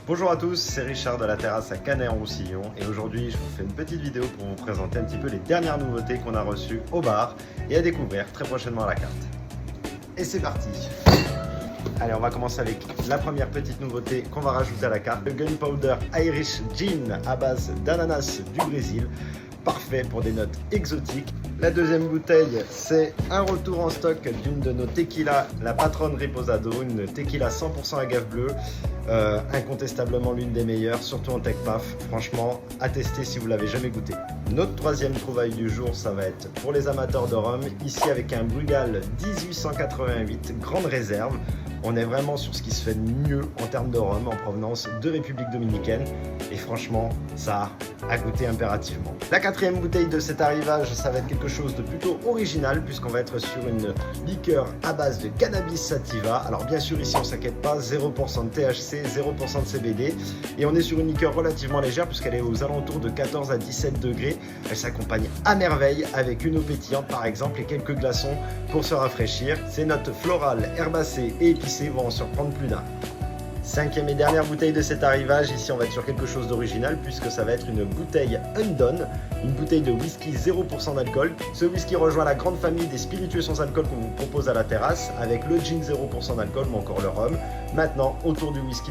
Bonjour à tous, c'est Richard de la terrasse à Canet-en-Roussillon et aujourd'hui je vous fais une petite vidéo pour vous présenter un petit peu les dernières nouveautés qu'on a reçues au bar et à découvrir très prochainement à la carte. Et c'est parti! Allez, on va commencer avec la première petite nouveauté qu'on va rajouter à la carte, le Gunpowder Irish Gin à base d'ananas du Brésil, parfait pour des notes exotiques. La deuxième bouteille, c'est un retour en stock d'une de nos tequilas, la Patron Reposado, une tequila 100% agave bleue, incontestablement l'une des meilleures, surtout en tech paf. Franchement, à tester si vous l'avez jamais goûté. Notre troisième trouvaille du jour, ça va être pour les amateurs de rhum, ici avec un Brugal 1888, grande réserve. On est vraiment sur ce qui se fait de mieux en termes de rhum en provenance de République Dominicaine. Et franchement, ça a goûté impérativement. La quatrième bouteille de cet arrivage, ça va être quelque chose de plutôt original puisqu'on va être sur une liqueur à base de cannabis sativa. Alors bien sûr, ici on ne s'inquiète pas, 0% de THC, 0% de CBD. Et on est sur une liqueur relativement légère puisqu'elle est aux alentours de 14 à 17 degrés. Elle s'accompagne à merveille avec une eau pétillante par exemple et quelques glaçons pour se rafraîchir. Ces notes florales, herbacées et épicées vont en surprendre plus d'un. Cinquième et dernière bouteille de cet arrivage, ici on va être sur quelque chose d'original puisque ça va être une bouteille Undone, une bouteille de whisky 0% d'alcool. Ce whisky rejoint la grande famille des spiritueux sans alcool qu'on vous propose à la terrasse avec le gin 0% d'alcool ou encore le rhum. Maintenant, autour du whisky.